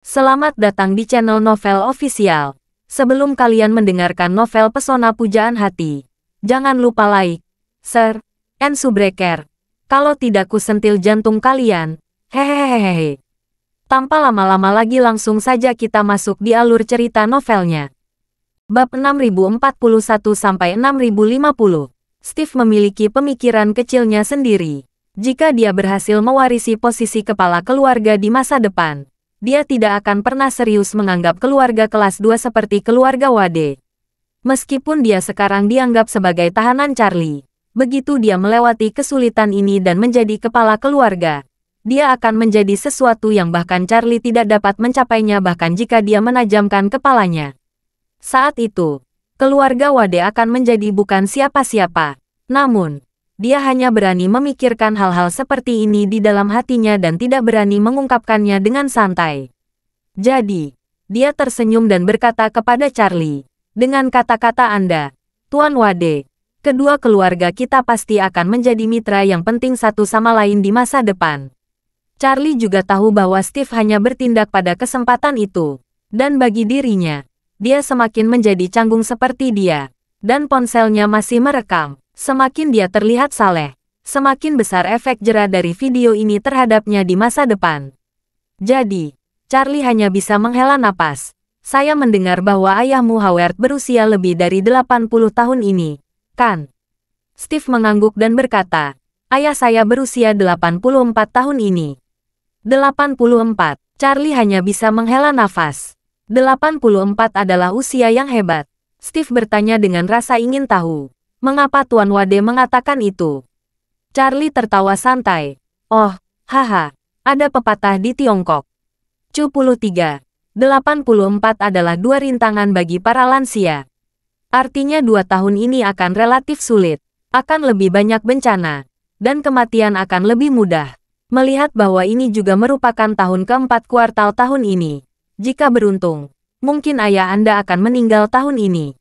Selamat datang di channel Novel Official. Sebelum kalian mendengarkan novel Pesona Pujaan Hati, jangan lupa like, share, and subscribe. Kalau tidak kusentil jantung kalian. Hehehehe. Tanpa lama-lama lagi langsung saja kita masuk di alur cerita novelnya. Bab 6041-6050. Steve memiliki pemikiran kecilnya sendiri. Jika dia berhasil mewarisi posisi kepala keluarga di masa depan, dia tidak akan pernah serius menganggap keluarga kelas 2 seperti keluarga Wade. Meskipun dia sekarang dianggap sebagai tahanan Charlie, begitu dia melewati kesulitan ini dan menjadi kepala keluarga, dia akan menjadi sesuatu yang bahkan Charlie tidak dapat mencapainya bahkan jika dia menajamkan kepalanya. Saat itu, keluarga Wade akan menjadi bukan siapa-siapa. Namun, dia hanya berani memikirkan hal-hal seperti ini di dalam hatinya dan tidak berani mengungkapkannya dengan santai. Jadi, dia tersenyum dan berkata kepada Charlie, "Dengan kata-kata Anda, Tuan Wade, kedua keluarga kita pasti akan menjadi mitra yang penting satu sama lain di masa depan." Charlie juga tahu bahwa Steve hanya bertindak pada kesempatan itu, dan bagi dirinya, dia semakin menjadi canggung seperti dia, dan ponselnya masih merekam. Semakin dia terlihat saleh, semakin besar efek jera dari video ini terhadapnya di masa depan. Jadi, Charlie hanya bisa menghela napas. "Saya mendengar bahwa ayahmu Howard berusia lebih dari 80 tahun ini, kan?" Steve mengangguk dan berkata, "Ayah saya berusia 84 tahun ini." 84. Charlie hanya bisa menghela nafas. 84 adalah usia yang hebat. Steve bertanya dengan rasa ingin tahu. Mengapa Tuan Wade mengatakan itu? Charlie tertawa santai. "Oh, haha, ada pepatah di Tiongkok. 73. 84 adalah dua rintangan bagi para lansia. Artinya 2 tahun ini akan relatif sulit, akan lebih banyak bencana, dan kematian akan lebih mudah. Melihat bahwa ini juga merupakan tahun keempat kuartal tahun ini. Jika beruntung, mungkin ayah Anda akan meninggal tahun ini."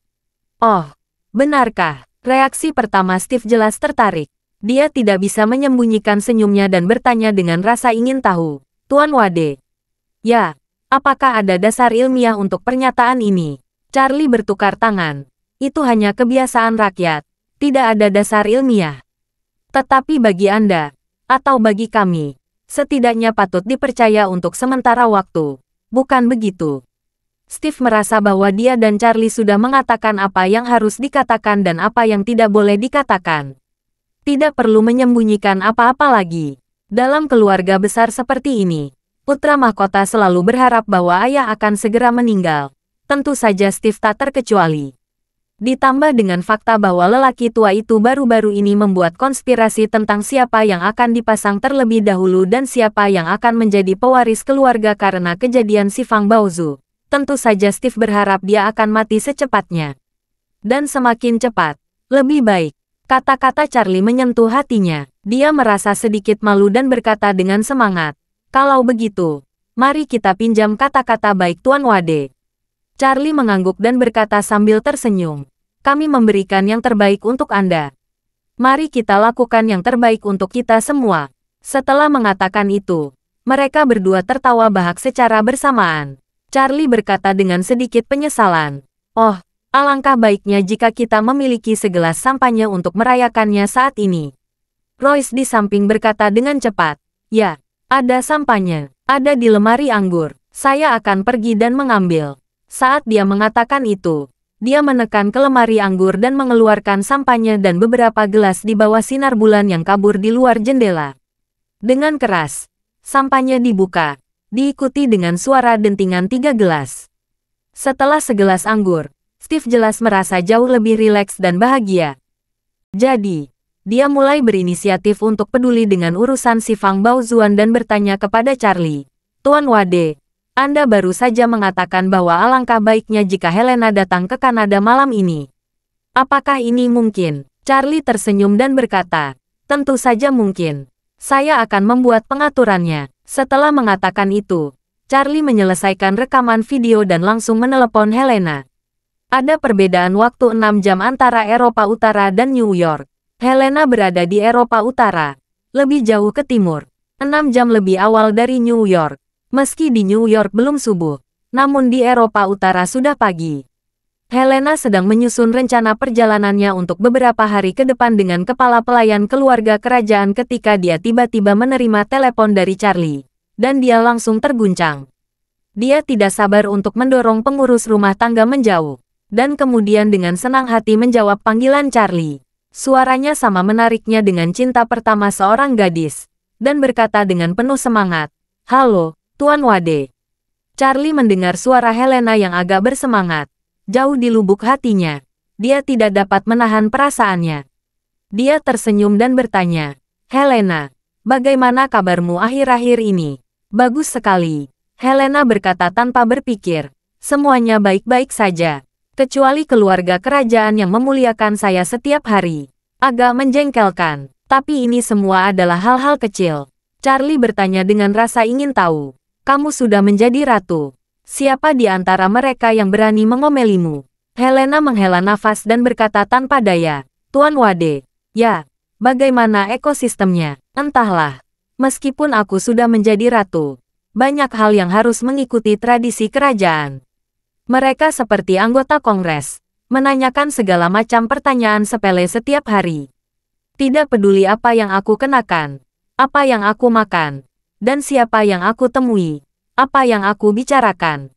"Oh, benarkah?" Reaksi pertama Steve jelas tertarik. Dia tidak bisa menyembunyikan senyumnya dan bertanya dengan rasa ingin tahu. "Tuan Wade." "Ya, apakah ada dasar ilmiah untuk pernyataan ini?" Charlie bertukar tangan. "Itu hanya kebiasaan rakyat. Tidak ada dasar ilmiah. Tetapi bagi Anda, atau bagi kami, setidaknya patut dipercaya untuk sementara waktu. Bukan begitu?" Steve merasa bahwa dia dan Charlie sudah mengatakan apa yang harus dikatakan dan apa yang tidak boleh dikatakan. Tidak perlu menyembunyikan apa-apa lagi. Dalam keluarga besar seperti ini, putra mahkota selalu berharap bahwa ayah akan segera meninggal. Tentu saja Steve tak terkecuali. Ditambah dengan fakta bahwa lelaki tua itu baru-baru ini membuat konspirasi tentang siapa yang akan dipasang terlebih dahulu dan siapa yang akan menjadi pewaris keluarga karena kejadian si Fang Baozu. Tentu saja Steve berharap dia akan mati secepatnya. Dan semakin cepat, lebih baik. Kata-kata Charlie menyentuh hatinya. Dia merasa sedikit malu dan berkata dengan semangat, "Kalau begitu, mari kita pinjam kata-kata baik Tuan Wade." Charlie mengangguk dan berkata sambil tersenyum, "Kami memberikan yang terbaik untuk Anda. Mari kita lakukan yang terbaik untuk kita semua." Setelah mengatakan itu, mereka berdua tertawa bahak secara bersamaan. Charlie berkata dengan sedikit penyesalan, "Oh, alangkah baiknya jika kita memiliki segelas sampanye untuk merayakannya saat ini." Royce di samping berkata dengan cepat, "Ya, ada sampanye, ada di lemari anggur. Saya akan pergi dan mengambil." Saat dia mengatakan itu, dia menekan ke lemari anggur dan mengeluarkan sampanye dan beberapa gelas di bawah sinar bulan yang kabur di luar jendela. Dengan keras, sampanye dibuka, diikuti dengan suara dentingan 3 gelas. Setelah segelas anggur, Steve jelas merasa jauh lebih rileks dan bahagia. Jadi, dia mulai berinisiatif untuk peduli dengan urusan si Fang Baozuan dan bertanya kepada Charlie, "Tuan Wade, Anda baru saja mengatakan bahwa alangkah baiknya jika Helena datang ke Kanada malam ini. Apakah ini mungkin?" Charlie tersenyum dan berkata, "Tentu saja mungkin. Saya akan membuat pengaturannya." Setelah mengatakan itu, Charlie menyelesaikan rekaman video dan langsung menelepon Helena. Ada perbedaan waktu 6 jam antara Eropa Utara dan New York. Helena berada di Eropa Utara, lebih jauh ke timur, 6 jam lebih awal dari New York. Meski di New York belum subuh, namun di Eropa Utara sudah pagi. Helena sedang menyusun rencana perjalanannya untuk beberapa hari ke depan dengan kepala pelayan keluarga kerajaan ketika dia tiba-tiba menerima telepon dari Charlie. Dan dia langsung terguncang. Dia tidak sabar untuk mendorong pengurus rumah tangga menjauh. Dan kemudian dengan senang hati menjawab panggilan Charlie. Suaranya sama menariknya dengan cinta pertama seorang gadis. Dan berkata dengan penuh semangat, "Halo, Tuan Wade." Charlie mendengar suara Helena yang agak bersemangat. Jauh di lubuk hatinya, dia tidak dapat menahan perasaannya. Dia tersenyum dan bertanya, "Helena, bagaimana kabarmu akhir-akhir ini?" "Bagus sekali," Helena berkata tanpa berpikir. "Semuanya baik-baik saja. Kecuali keluarga kerajaan yang memuliakan saya setiap hari. Agak menjengkelkan, tapi ini semua adalah hal-hal kecil." Charlie bertanya dengan rasa ingin tahu, "Kamu sudah menjadi ratu. Siapa di antara mereka yang berani mengomelimu?" Helena menghela nafas dan berkata tanpa daya, "Tuan Wade, ya, bagaimana ekosistemnya? Entahlah. Meskipun aku sudah menjadi ratu, banyak hal yang harus mengikuti tradisi kerajaan. Mereka seperti anggota kongres, menanyakan segala macam pertanyaan sepele setiap hari. Tidak peduli apa yang aku kenakan, apa yang aku makan, dan siapa yang aku temui. Apa yang aku bicarakan.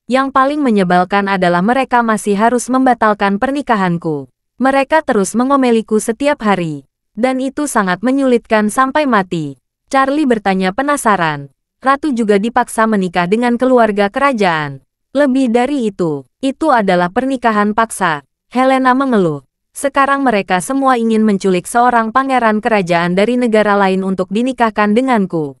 Yang paling menyebalkan adalah mereka masih harus membatalkan pernikahanku. Mereka terus mengomeliku setiap hari. Dan itu sangat menyulitkan sampai mati." Charlie bertanya penasaran. "Ratu juga dipaksa menikah dengan keluarga kerajaan. Lebih dari itu adalah pernikahan paksa." Helena mengeluh. "Sekarang mereka semua ingin menculik seorang pangeran kerajaan dari negara lain untuk dinikahkan denganku.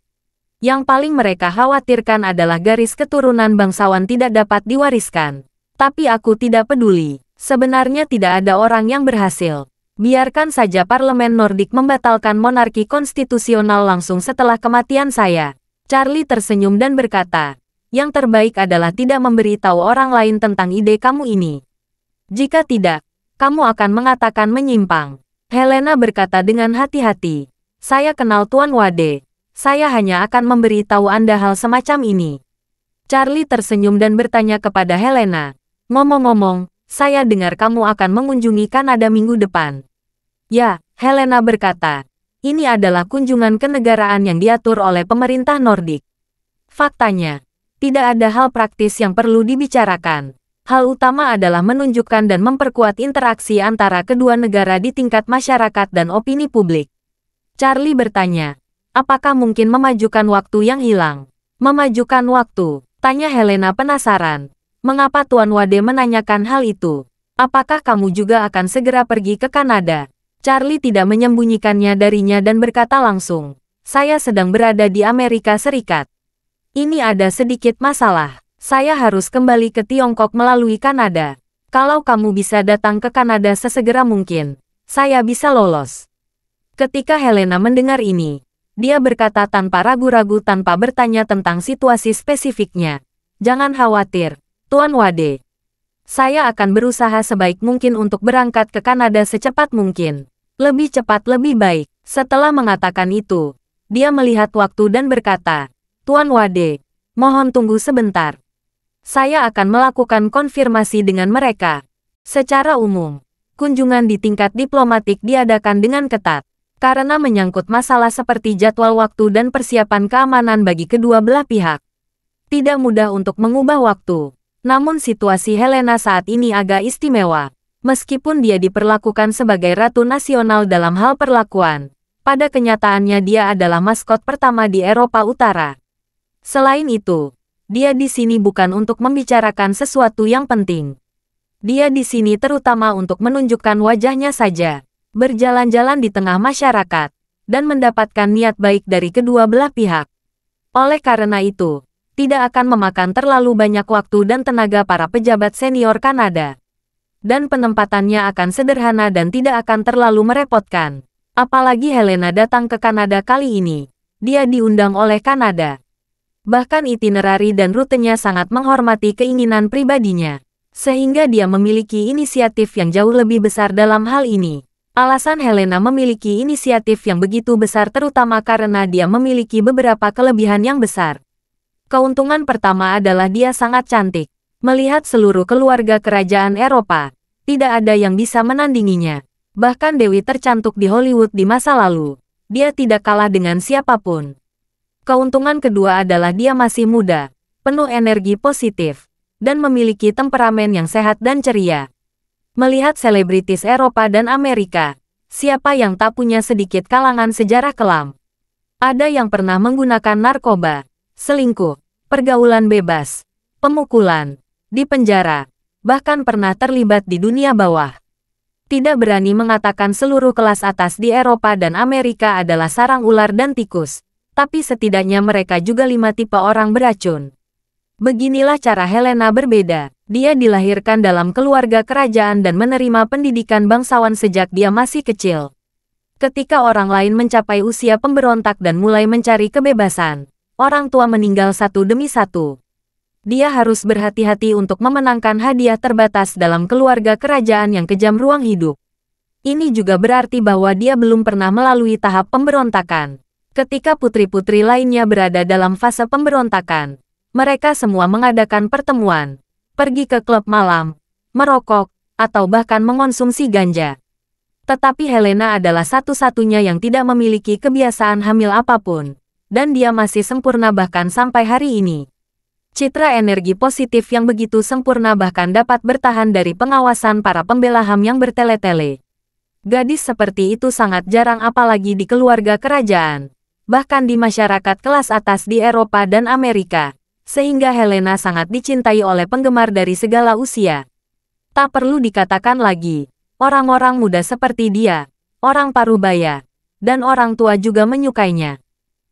Yang paling mereka khawatirkan adalah garis keturunan bangsawan tidak dapat diwariskan. Tapi aku tidak peduli. Sebenarnya tidak ada orang yang berhasil. Biarkan saja parlemen Nordik membatalkan monarki konstitusional langsung setelah kematian saya." Charlie tersenyum dan berkata, "Yang terbaik adalah tidak memberitahu orang lain tentang ide kamu ini. Jika tidak, kamu akan mengatakan menyimpang." Helena berkata dengan hati-hati, "Saya kenal Tuan Wade. Saya hanya akan memberitahu Anda hal semacam ini." Charlie tersenyum dan bertanya kepada Helena, "Ngomong-ngomong, saya dengar kamu akan mengunjungi Kanada minggu depan." "Ya," Helena berkata, "ini adalah kunjungan kenegaraan yang diatur oleh pemerintah Nordik. Faktanya, tidak ada hal praktis yang perlu dibicarakan. Hal utama adalah menunjukkan dan memperkuat interaksi antara kedua negara di tingkat masyarakat dan opini publik." Charlie bertanya, "Apakah mungkin memajukan waktu yang hilang?" "Memajukan waktu?" tanya Helena penasaran. "Mengapa Tuan Wade menanyakan hal itu? Apakah kamu juga akan segera pergi ke Kanada?" Charlie tidak menyembunyikannya darinya dan berkata langsung, "Saya sedang berada di Amerika Serikat. Ini ada sedikit masalah. Saya harus kembali ke Tiongkok melalui Kanada. Kalau kamu bisa datang ke Kanada sesegera mungkin, saya bisa lolos." Ketika Helena mendengar ini, dia berkata tanpa ragu-ragu tanpa bertanya tentang situasi spesifiknya, "Jangan khawatir, Tuan Wade. Saya akan berusaha sebaik mungkin untuk berangkat ke Kanada secepat mungkin. Lebih cepat lebih baik." Setelah mengatakan itu, dia melihat waktu dan berkata, "Tuan Wade, mohon tunggu sebentar. Saya akan melakukan konfirmasi dengan mereka." Secara umum, kunjungan di tingkat diplomatik diadakan dengan ketat. Karena menyangkut masalah seperti jadwal waktu dan persiapan keamanan bagi kedua belah pihak. Tidak mudah untuk mengubah waktu. Namun situasi Helena saat ini agak istimewa. Meskipun dia diperlakukan sebagai ratu nasional dalam hal perlakuan, pada kenyataannya dia adalah maskot pertama di Eropa Utara. Selain itu, dia di sini bukan untuk membicarakan sesuatu yang penting. Dia di sini terutama untuk menunjukkan wajahnya saja. Berjalan-jalan di tengah masyarakat, dan mendapatkan niat baik dari kedua belah pihak. Oleh karena itu, tidak akan memakan terlalu banyak waktu dan tenaga para pejabat senior Kanada. Dan penempatannya akan sederhana dan tidak akan terlalu merepotkan. Apalagi Helena datang ke Kanada kali ini. Dia diundang oleh Kanada. Bahkan itinerari dan rutenya sangat menghormati keinginan pribadinya. Sehingga dia memiliki inisiatif yang jauh lebih besar dalam hal ini. Alasan Helena memiliki inisiatif yang begitu besar terutama karena dia memiliki beberapa kelebihan yang besar. Keuntungan pertama adalah dia sangat cantik. Melihat seluruh keluarga kerajaan Eropa, tidak ada yang bisa menandinginya. Bahkan Dewi tercantik di Hollywood di masa lalu. Dia tidak kalah dengan siapapun. Keuntungan kedua adalah dia masih muda, penuh energi positif, dan memiliki temperamen yang sehat dan ceria. Melihat selebritis Eropa dan Amerika, siapa yang tak punya sedikit kalangan sejarah kelam? Ada yang pernah menggunakan narkoba, selingkuh, pergaulan bebas, pemukulan, di penjara, bahkan pernah terlibat di dunia bawah. Tidak berani mengatakan seluruh kelas atas di Eropa dan Amerika adalah sarang ular dan tikus, tapi setidaknya mereka juga 5 tipe orang beracun. Beginilah cara Helena berbeda. Dia dilahirkan dalam keluarga kerajaan dan menerima pendidikan bangsawan sejak dia masih kecil. Ketika orang lain mencapai usia pemberontak dan mulai mencari kebebasan, orang tua meninggal satu demi satu. Dia harus berhati-hati untuk memenangkan hadiah terbatas dalam keluarga kerajaan yang kejam ruang hidup. Ini juga berarti bahwa dia belum pernah melalui tahap pemberontakan. Ketika putri-putri lainnya berada dalam fase pemberontakan, mereka semua mengadakan pertemuan, pergi ke klub malam, merokok, atau bahkan mengonsumsi ganja. Tetapi Helena adalah satu-satunya yang tidak memiliki kebiasaan hamil apapun, dan dia masih sempurna bahkan sampai hari ini. Citra energi positif yang begitu sempurna bahkan dapat bertahan dari pengawasan para pembela HAM yang bertele-tele. Gadis seperti itu sangat jarang apalagi di keluarga kerajaan, bahkan di masyarakat kelas atas di Eropa dan Amerika, sehingga Helena sangat dicintai oleh penggemar dari segala usia. Tak perlu dikatakan lagi, orang-orang muda seperti dia, orang parubaya, dan orang tua juga menyukainya.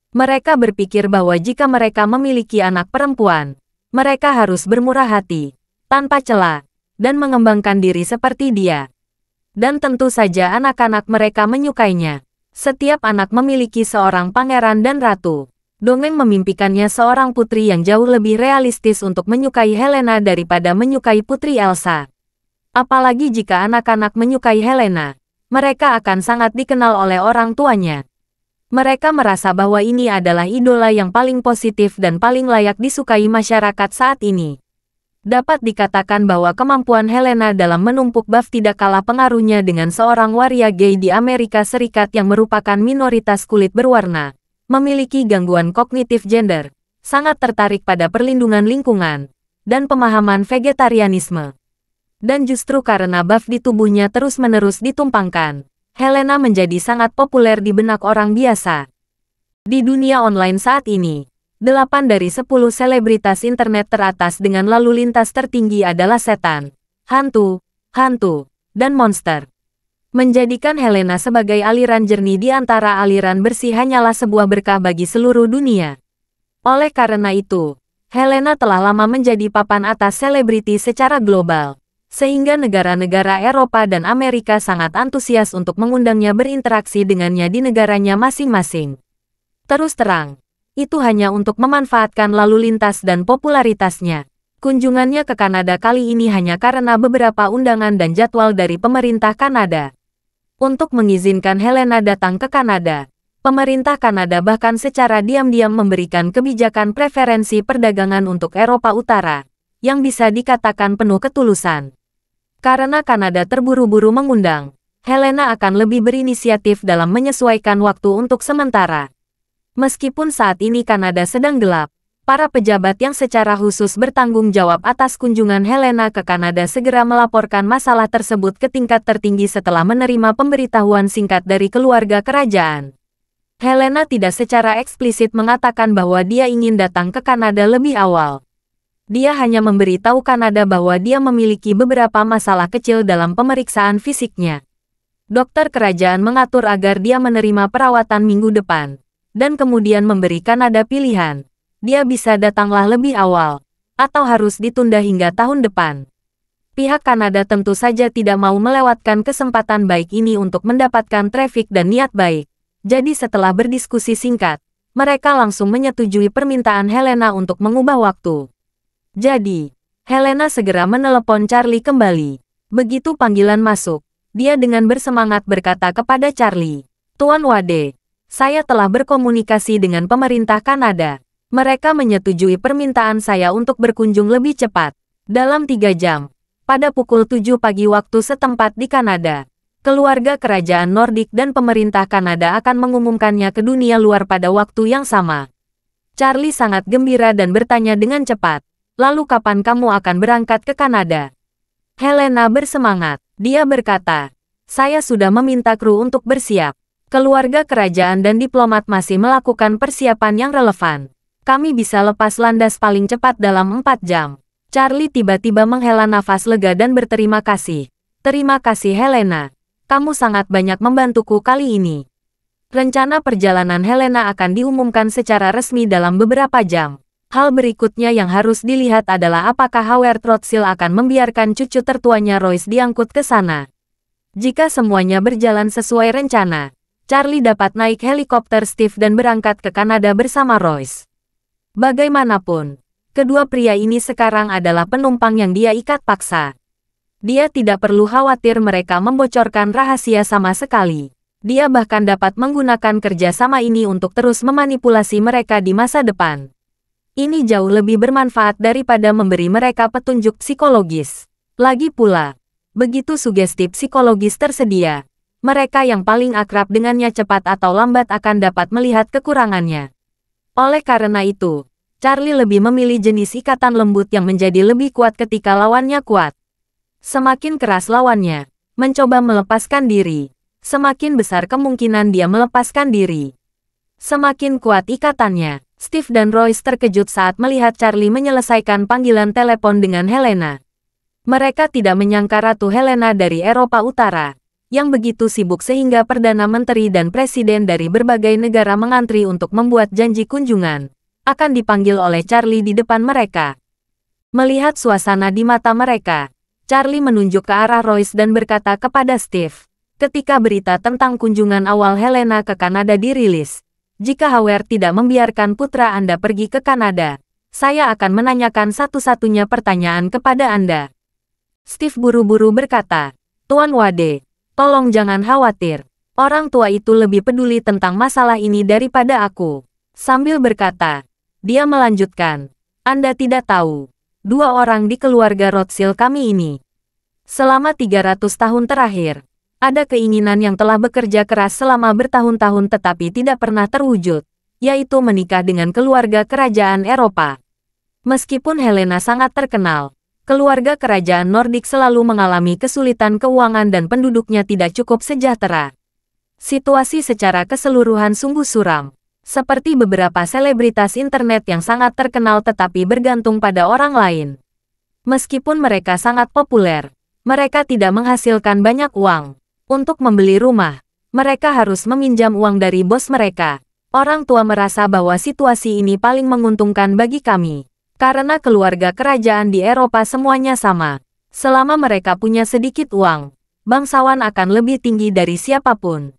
Mereka berpikir bahwa jika mereka memiliki anak perempuan, mereka harus bermurah hati, tanpa celah, dan mengembangkan diri seperti dia. Dan tentu saja anak-anak mereka menyukainya. Setiap anak memiliki seorang pangeran dan ratu. Dongeng memimpikannya seorang putri yang jauh lebih realistis untuk menyukai Helena daripada menyukai Putri Elsa. Apalagi jika anak-anak menyukai Helena, mereka akan sangat dikenal oleh orang tuanya. Mereka merasa bahwa ini adalah idola yang paling positif dan paling layak disukai masyarakat saat ini. Dapat dikatakan bahwa kemampuan Helena dalam menumpuk buff tidak kalah pengaruhnya dengan seorang waria gay di Amerika Serikat yang merupakan minoritas kulit berwarna, memiliki gangguan kognitif gender, sangat tertarik pada perlindungan lingkungan, dan pemahaman vegetarianisme. Dan justru karena buff di tubuhnya terus-menerus ditumpangkan, Helena menjadi sangat populer di benak orang biasa. Di dunia online saat ini, 8 dari 10 selebritas internet teratas dengan lalu lintas tertinggi adalah setan, hantu, dan monster. Menjadikan Helena sebagai aliran jernih di antara aliran bersih hanyalah sebuah berkah bagi seluruh dunia. Oleh karena itu, Helena telah lama menjadi papan atas selebriti secara global, sehingga negara-negara Eropa dan Amerika sangat antusias untuk mengundangnya berinteraksi dengannya di negaranya masing-masing. Terus terang, itu hanya untuk memanfaatkan lalu lintas dan popularitasnya. Kunjungannya ke Kanada kali ini hanya karena beberapa undangan dan jadwal dari pemerintah Kanada. Untuk mengizinkan Helena datang ke Kanada, pemerintah Kanada bahkan secara diam-diam memberikan kebijakan preferensi perdagangan untuk Eropa Utara, yang bisa dikatakan penuh ketulusan. Karena Kanada terburu-buru mengundang, Helena akan lebih berinisiatif dalam menyesuaikan waktu untuk sementara. Meskipun saat ini Kanada sedang gelap, para pejabat yang secara khusus bertanggung jawab atas kunjungan Helena ke Kanada segera melaporkan masalah tersebut ke tingkat tertinggi setelah menerima pemberitahuan singkat dari keluarga kerajaan. Helena tidak secara eksplisit mengatakan bahwa dia ingin datang ke Kanada lebih awal. Dia hanya memberitahu Kanada bahwa dia memiliki beberapa masalah kecil dalam pemeriksaan fisiknya. Dokter kerajaan mengatur agar dia menerima perawatan minggu depan, dan kemudian memberi Kanada pilihan. Dia bisa datanglah lebih awal, atau harus ditunda hingga tahun depan. Pihak Kanada tentu saja tidak mau melewatkan kesempatan baik ini untuk mendapatkan trafik dan niat baik. Jadi setelah berdiskusi singkat, mereka langsung menyetujui permintaan Helena untuk mengubah waktu. Jadi, Helena segera menelepon Charlie kembali. Begitu panggilan masuk, dia dengan bersemangat berkata kepada Charlie, "Tuan Wade, saya telah berkomunikasi dengan pemerintah Kanada. Mereka menyetujui permintaan saya untuk berkunjung lebih cepat. Dalam 3 jam, pada pukul 7 pagi waktu setempat di Kanada, keluarga kerajaan Nordik dan pemerintah Kanada akan mengumumkannya ke dunia luar pada waktu yang sama. Charlie sangat gembira dan bertanya dengan cepat, "Lalu kapan kamu akan berangkat ke Kanada?" Helena bersemangat. Dia berkata, "Saya sudah meminta kru untuk bersiap. Keluarga kerajaan dan diplomat masih melakukan persiapan yang relevan. Kami bisa lepas landas paling cepat dalam 4 jam." Charlie tiba-tiba menghela nafas lega dan berterima kasih. "Terima kasih Helena. Kamu sangat banyak membantuku kali ini." Rencana perjalanan Helena akan diumumkan secara resmi dalam beberapa jam. Hal berikutnya yang harus dilihat adalah apakah Howard Rothschild akan membiarkan cucu tertuanya Royce diangkut ke sana. Jika semuanya berjalan sesuai rencana, Charlie dapat naik helikopter Steve dan berangkat ke Kanada bersama Royce. Bagaimanapun, kedua pria ini sekarang adalah penumpang yang dia ikat paksa. Dia tidak perlu khawatir mereka membocorkan rahasia sama sekali. Dia bahkan dapat menggunakan kerjasama ini untuk terus memanipulasi mereka di masa depan. Ini jauh lebih bermanfaat daripada memberi mereka petunjuk psikologis. Lagi pula, begitu sugesti psikologis tersedia, mereka yang paling akrab dengannya cepat atau lambat akan dapat melihat kekurangannya. Oleh karena itu, Charlie lebih memilih jenis ikatan lembut yang menjadi lebih kuat ketika lawannya kuat. Semakin keras lawannya, mencoba melepaskan diri, semakin besar kemungkinan dia melepaskan diri. Semakin kuat ikatannya, Steve dan Royce terkejut saat melihat Charlie menyelesaikan panggilan telepon dengan Helena. Mereka tidak menyangka Ratu Helena dari Eropa Utara, yang begitu sibuk sehingga Perdana Menteri dan Presiden dari berbagai negara mengantri untuk membuat janji kunjungan, akan dipanggil oleh Charlie di depan mereka. Melihat suasana di mata mereka, Charlie menunjuk ke arah Royce dan berkata kepada Steve, ketika berita tentang kunjungan awal Helena ke Kanada dirilis, "Jika Howard tidak membiarkan putra Anda pergi ke Kanada, saya akan menanyakan satu-satunya pertanyaan kepada Anda." Steve buru-buru berkata, "Tuan Wade, tolong jangan khawatir. Orang tua itu lebih peduli tentang masalah ini daripada aku." Sambil berkata, dia melanjutkan, "Anda tidak tahu, 2 orang di keluarga Rothschild kami ini, selama 300 tahun terakhir, ada keinginan yang telah bekerja keras selama bertahun-tahun tetapi tidak pernah terwujud, yaitu menikah dengan keluarga kerajaan Eropa. Meskipun Helena sangat terkenal, keluarga kerajaan Nordik selalu mengalami kesulitan keuangan dan penduduknya tidak cukup sejahtera. Situasi secara keseluruhan sungguh suram, seperti beberapa selebritas internet yang sangat terkenal tetapi bergantung pada orang lain. Meskipun mereka sangat populer, mereka tidak menghasilkan banyak uang. Untuk membeli rumah, mereka harus meminjam uang dari bos mereka. Orang tua merasa bahwa situasi ini paling menguntungkan bagi kami. Karena keluarga kerajaan di Eropa semuanya sama. Selama mereka punya sedikit uang, bangsawan akan lebih tinggi dari siapapun.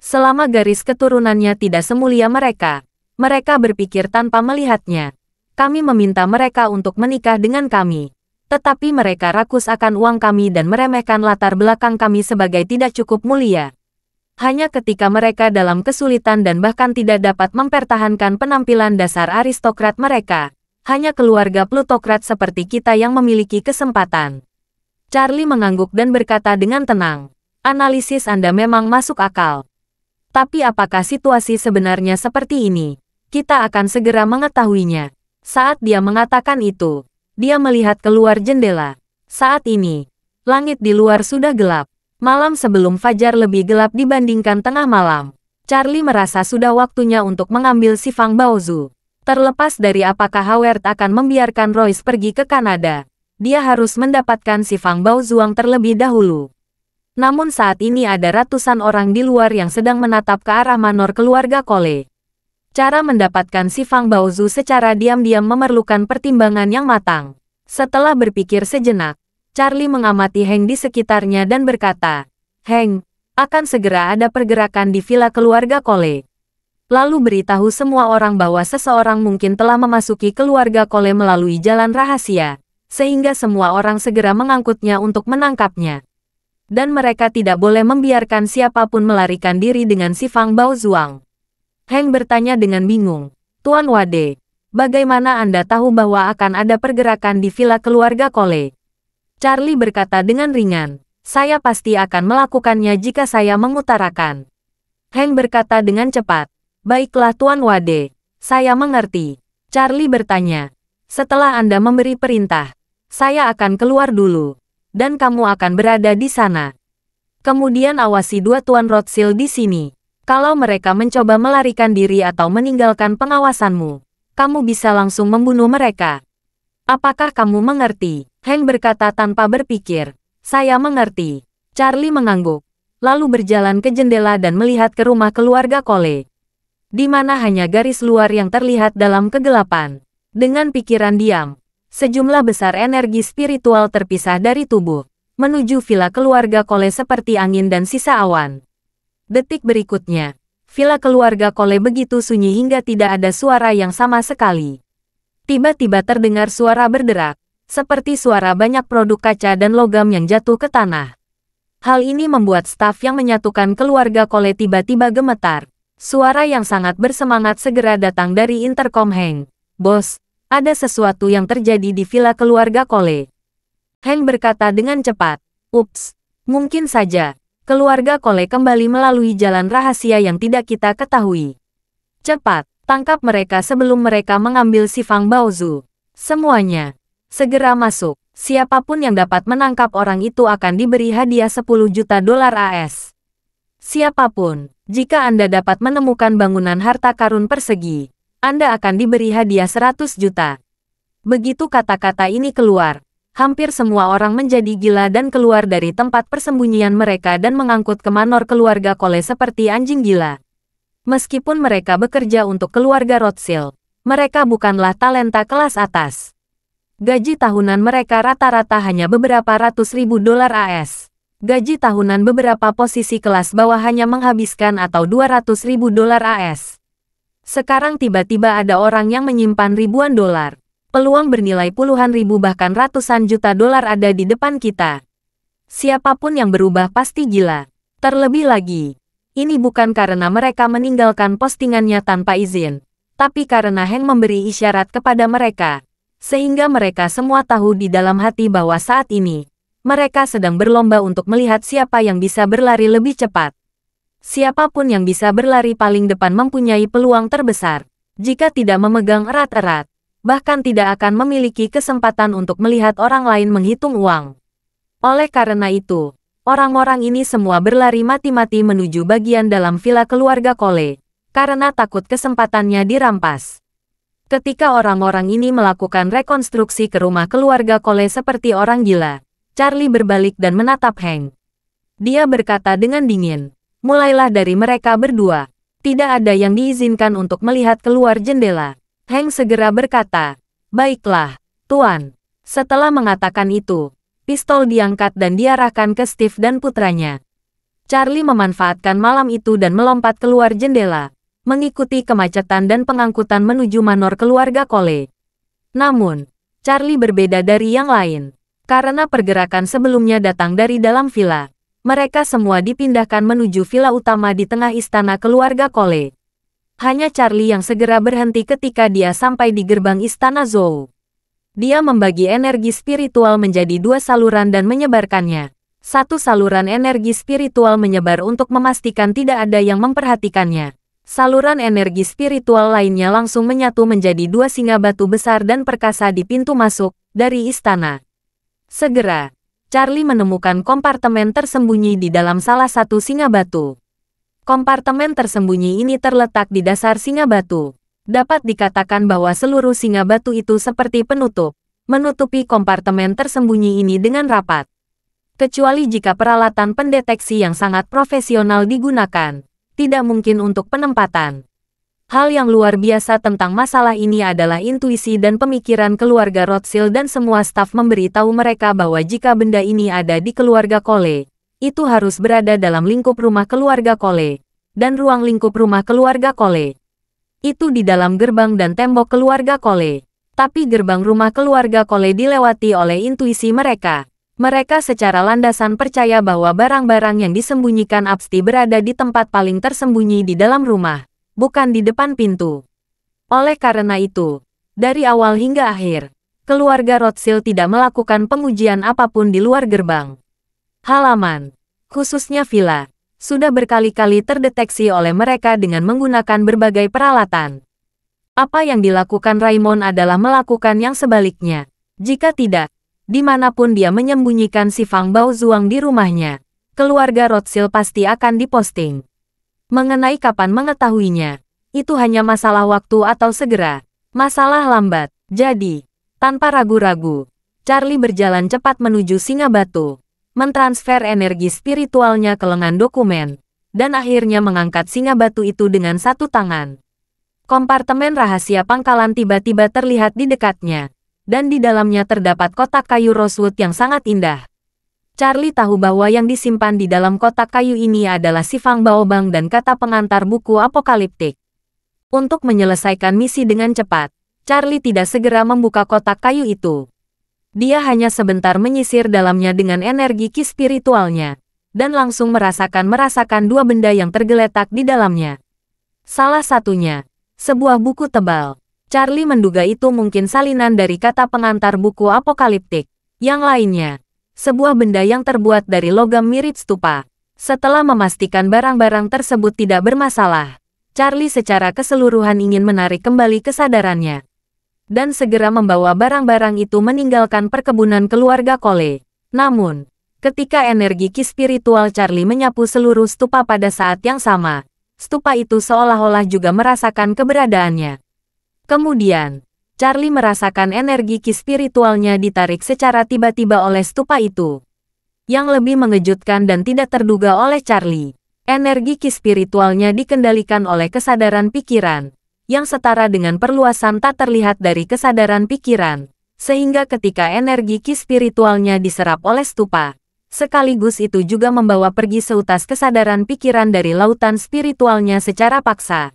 Selama garis keturunannya tidak semulia mereka, mereka berpikir tanpa melihatnya. Kami meminta mereka untuk menikah dengan kami. Tetapi mereka rakus akan uang kami dan meremehkan latar belakang kami sebagai tidak cukup mulia. Hanya ketika mereka dalam kesulitan dan bahkan tidak dapat mempertahankan penampilan dasar aristokrat mereka, hanya keluarga plutokrat seperti kita yang memiliki kesempatan. Charlie mengangguk dan berkata dengan tenang, "Analisis Anda memang masuk akal. Tapi apakah situasi sebenarnya seperti ini? Kita akan segera mengetahuinya." Saat dia mengatakan itu, dia melihat keluar jendela. Saat ini, langit di luar sudah gelap. Malam sebelum fajar lebih gelap dibandingkan tengah malam. Charlie merasa sudah waktunya untuk mengambil si Fang Baozu. Terlepas dari apakah Howard akan membiarkan Royce pergi ke Kanada, dia harus mendapatkan si Fang Baozuang terlebih dahulu. Namun saat ini ada ratusan orang di luar yang sedang menatap ke arah manor keluarga Cole. Cara mendapatkan si Fang Baozu secara diam-diam memerlukan pertimbangan yang matang. Setelah berpikir sejenak, Charlie mengamati Heng di sekitarnya dan berkata, "Heng, akan segera ada pergerakan di villa keluarga Cole. Lalu beritahu semua orang bahwa seseorang mungkin telah memasuki keluarga Cole melalui jalan rahasia, sehingga semua orang segera mengangkutnya untuk menangkapnya. Dan mereka tidak boleh membiarkan siapapun melarikan diri dengan si Fang Baozuang." Heng bertanya dengan bingung, "Tuan Wade, Bagaimana Anda tahu bahwa akan ada pergerakan di villa keluarga Cole? Charlie berkata dengan ringan. Saya pasti akan melakukannya jika saya mengutarakan. Hank berkata dengan cepat. Baiklah Tuan Wade. Saya mengerti. Charlie bertanya. Setelah Anda memberi perintah, saya akan keluar dulu. Dan kamu akan berada di sana. Kemudian awasi dua Tuan Rothschild di sini. Kalau mereka mencoba melarikan diri atau meninggalkan pengawasanmu, kamu bisa langsung membunuh mereka. Apakah kamu mengerti? Hank berkata tanpa berpikir. Saya mengerti. Charlie mengangguk, lalu berjalan ke jendela dan melihat ke rumah keluarga Cole, di mana hanya garis luar yang terlihat dalam kegelapan. Dengan pikiran diam, sejumlah besar energi spiritual terpisah dari tubuh, menuju villa keluarga Cole seperti angin dan sisa awan. Detik berikutnya, villa keluarga Cole begitu sunyi hingga tidak ada suara yang sama sekali. Tiba-tiba terdengar suara berderak, seperti suara banyak produk kaca dan logam yang jatuh ke tanah. Hal ini membuat staf yang menyatukan keluarga Cole tiba-tiba gemetar. Suara yang sangat bersemangat segera datang dari intercom Hank. Bos, ada sesuatu yang terjadi di villa keluarga Cole. Hank berkata dengan cepat. Ups, mungkin saja. Keluarga Cole kembali melalui jalan rahasia yang tidak kita ketahui. Cepat, tangkap mereka sebelum mereka mengambil si Fang Baozu. Semuanya, segera masuk. Siapapun yang dapat menangkap orang itu akan diberi hadiah 10 juta dolar AS. Siapapun, jika Anda dapat menemukan bangunan harta karun persegi, Anda akan diberi hadiah 100 juta. Begitu kata-kata ini keluar, hampir semua orang menjadi gila dan keluar dari tempat persembunyian mereka dan mengangkut ke manor keluarga Cole seperti anjing gila. Meskipun mereka bekerja untuk keluarga Rothschild, mereka bukanlah talenta kelas atas. Gaji tahunan mereka rata-rata hanya beberapa ratus ribu dolar AS. Gaji tahunan beberapa posisi kelas bawah hanya menghabiskan atau 200 ribu dolar AS. Sekarang tiba-tiba ada orang yang menyimpan ribuan dolar. Peluang bernilai puluhan ribu bahkan ratusan juta dolar ada di depan kita. Siapapun yang berubah pasti gila. Terlebih lagi, ini bukan karena mereka meninggalkan postingannya tanpa izin, tapi karena Hank memberi isyarat kepada mereka, sehingga mereka semua tahu di dalam hati bahwa saat ini, mereka sedang berlomba untuk melihat siapa yang bisa berlari lebih cepat. Siapapun yang bisa berlari paling depan mempunyai peluang terbesar, jika tidak memegang erat-erat. Bahkan tidak akan memiliki kesempatan untuk melihat orang lain menghitung uang. Oleh karena itu, orang-orang ini semua berlari mati-mati menuju bagian dalam villa keluarga Cole, karena takut kesempatannya dirampas. Ketika orang-orang ini melakukan rekonstruksi ke rumah keluarga Cole seperti orang gila, Charlie berbalik dan menatap Hank. Dia berkata dengan dingin, mulailah dari mereka berdua. Tidak ada yang diizinkan untuk melihat keluar jendela. Hank segera berkata, baiklah, Tuan. Setelah mengatakan itu, pistol diangkat dan diarahkan ke Steve dan putranya. Charlie memanfaatkan malam itu dan melompat keluar jendela, mengikuti kemacetan dan pengangkutan menuju manor keluarga Cole. Namun, Charlie berbeda dari yang lain. Karena pergerakan sebelumnya datang dari dalam villa, mereka semua dipindahkan menuju villa utama di tengah istana keluarga Cole. Hanya Charlie yang segera berhenti ketika dia sampai di gerbang istana Zhou. Dia membagi energi spiritual menjadi dua saluran dan menyebarkannya. Satu saluran energi spiritual menyebar untuk memastikan tidak ada yang memperhatikannya. Saluran energi spiritual lainnya langsung menyatu menjadi dua singa batu besar dan perkasa di pintu masuk dari istana. Segera, Charlie menemukan kompartemen tersembunyi di dalam salah satu singa batu. Kompartemen tersembunyi ini terletak di dasar singa batu. Dapat dikatakan bahwa seluruh singa batu itu seperti penutup, menutupi kompartemen tersembunyi ini dengan rapat. Kecuali jika peralatan pendeteksi yang sangat profesional digunakan, tidak mungkin untuk penempatan. Hal yang luar biasa tentang masalah ini adalah intuisi dan pemikiran keluarga Rothschild dan semua staf memberitahu mereka bahwa jika benda ini ada di keluarga Cole, itu harus berada dalam lingkup rumah keluarga Cole, dan ruang lingkup rumah keluarga Cole. Itu di dalam gerbang dan tembok keluarga Cole. Tapi gerbang rumah keluarga Cole dilewati oleh intuisi mereka. Mereka secara landasan percaya bahwa barang-barang yang disembunyikan pasti berada di tempat paling tersembunyi di dalam rumah, bukan di depan pintu. Oleh karena itu, Dari awal hingga akhir, keluarga Rothschild tidak melakukan pengujian apapun di luar gerbang. Halaman, khususnya villa, sudah berkali-kali terdeteksi oleh mereka dengan menggunakan berbagai peralatan. Apa yang dilakukan Raymond adalah melakukan yang sebaliknya. Jika tidak, dimanapun dia menyembunyikan si Fang Baozuang di rumahnya, keluarga Rothschild pasti akan diposting. Mengenai kapan mengetahuinya, itu hanya masalah waktu atau segera masalah lambat. Jadi, tanpa ragu-ragu, Charlie berjalan cepat menuju Singa Batu, mentransfer energi spiritualnya ke lengan dokumen, dan akhirnya mengangkat Singa Batu itu dengan satu tangan. Kompartemen rahasia pangkalan tiba-tiba terlihat di dekatnya, dan di dalamnya terdapat kotak kayu rosewood yang sangat indah. Charlie tahu bahwa yang disimpan di dalam kotak kayu ini adalah si Fang Baobang dan kata pengantar buku apokaliptik. Untuk menyelesaikan misi dengan cepat, Charlie tidak segera membuka kotak kayu itu. Dia hanya sebentar menyisir dalamnya dengan energi ki spiritualnya, dan langsung merasakan dua benda yang tergeletak di dalamnya. Salah satunya, sebuah buku tebal. Charlie menduga itu mungkin salinan dari kata pengantar buku apokaliptik. Yang lainnya, sebuah benda yang terbuat dari logam mirip stupa. Setelah memastikan barang-barang tersebut tidak bermasalah, Charlie secara keseluruhan ingin menarik kembali kesadarannya dan segera membawa barang-barang itu meninggalkan perkebunan keluarga Cole. Namun, ketika energi ki spiritual Charlie menyapu seluruh stupa pada saat yang sama, stupa itu seolah-olah juga merasakan keberadaannya. Kemudian, Charlie merasakan energi ki spiritualnya ditarik secara tiba-tiba oleh stupa itu. Yang lebih mengejutkan dan tidak terduga oleh Charlie, energi ki spiritualnya dikendalikan oleh kesadaran pikiran, yang setara dengan perluasan tak terlihat dari kesadaran pikiran, sehingga ketika energi ki spiritualnya diserap oleh stupa, sekaligus itu juga membawa pergi seutas kesadaran pikiran dari lautan spiritualnya secara paksa.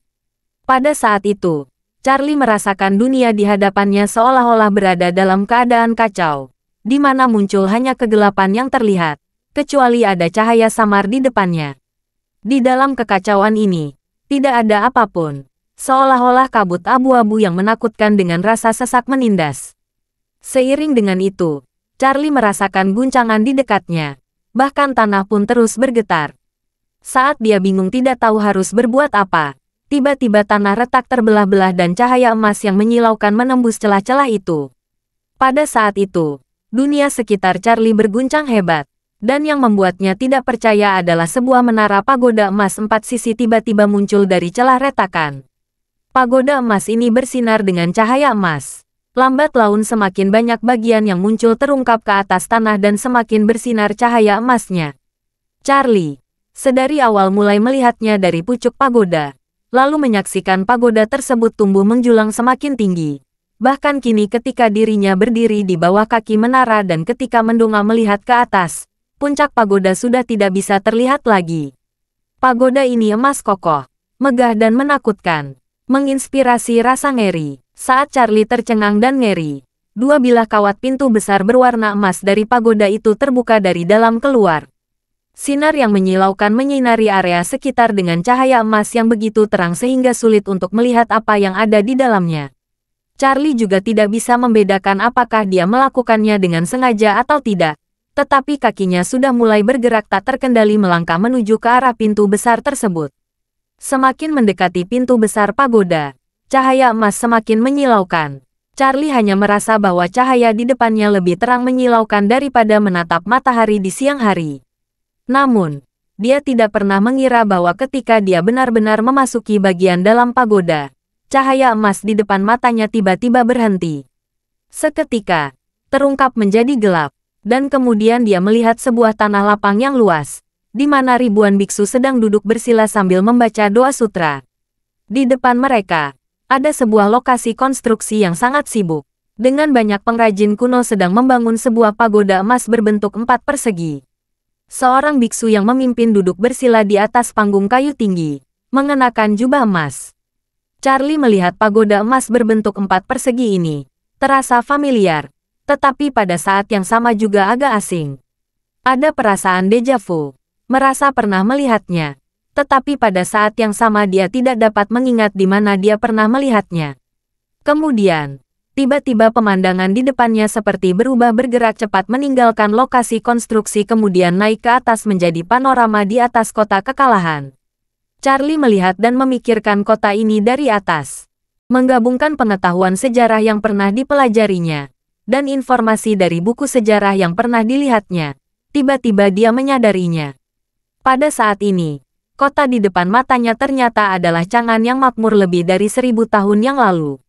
Pada saat itu, Charlie merasakan dunia di hadapannya seolah-olah berada dalam keadaan kacau, di mana muncul hanya kegelapan yang terlihat, kecuali ada cahaya samar di depannya. Di dalam kekacauan ini, tidak ada apapun. Seolah-olah kabut abu-abu yang menakutkan dengan rasa sesak menindas. Seiring dengan itu, Charlie merasakan guncangan di dekatnya. Bahkan tanah pun terus bergetar. Saat dia bingung tidak tahu harus berbuat apa, tiba-tiba tanah retak terbelah-belah dan cahaya emas yang menyilaukan menembus celah-celah itu. Pada saat itu, dunia sekitar Charlie berguncang hebat. Dan yang membuatnya tidak percaya adalah sebuah menara pagoda emas 4 sisi tiba-tiba muncul dari celah retakan. Pagoda emas ini bersinar dengan cahaya emas. Lambat laun semakin banyak bagian yang muncul terungkap ke atas tanah dan semakin bersinar cahaya emasnya. Charlie, sedari awal mulai melihatnya dari pucuk pagoda, lalu menyaksikan pagoda tersebut tumbuh menjulang semakin tinggi. Bahkan kini ketika dirinya berdiri di bawah kaki menara dan ketika mendongak melihat ke atas, puncak pagoda sudah tidak bisa terlihat lagi. Pagoda ini emas kokoh, megah dan menakutkan. Menginspirasi rasa ngeri. Saat Charlie tercengang dan ngeri, dua bilah kawat pintu besar berwarna emas dari pagoda itu terbuka dari dalam keluar. Sinar yang menyilaukan menyinari area sekitar dengan cahaya emas yang begitu terang sehingga sulit untuk melihat apa yang ada di dalamnya. Charlie juga tidak bisa membedakan apakah dia melakukannya dengan sengaja atau tidak, tetapi kakinya sudah mulai bergerak tak terkendali melangkah menuju ke arah pintu besar tersebut. Semakin mendekati pintu besar pagoda, cahaya emas semakin menyilaukan. Charlie hanya merasa bahwa cahaya di depannya lebih terang menyilaukan daripada menatap matahari di siang hari. Namun, dia tidak pernah mengira bahwa ketika dia benar-benar memasuki bagian dalam pagoda, cahaya emas di depan matanya tiba-tiba berhenti. Seketika, terungkap menjadi gelap, dan kemudian dia melihat sebuah tanah lapang yang luas, di mana ribuan biksu sedang duduk bersila sambil membaca doa sutra. Di depan mereka, ada sebuah lokasi konstruksi yang sangat sibuk, dengan banyak pengrajin kuno sedang membangun sebuah pagoda emas berbentuk 4 persegi. Seorang biksu yang memimpin duduk bersila di atas panggung kayu tinggi, mengenakan jubah emas. Charlie melihat pagoda emas berbentuk 4 persegi ini, terasa familiar, tetapi pada saat yang sama juga agak asing. Ada perasaan deja vu. Merasa pernah melihatnya, tetapi pada saat yang sama dia tidak dapat mengingat di mana dia pernah melihatnya. Kemudian, Tiba-tiba pemandangan di depannya seperti berubah bergerak cepat meninggalkan lokasi konstruksi kemudian naik ke atas menjadi panorama di atas kota kekalahan. Charlie melihat dan memikirkan kota ini dari atas. Menggabungkan pengetahuan sejarah yang pernah dipelajarinya, dan informasi dari buku sejarah yang pernah dilihatnya. Tiba-tiba dia menyadarinya. Pada saat ini, kota di depan matanya ternyata adalah Chang'an yang makmur lebih dari 1000 tahun yang lalu.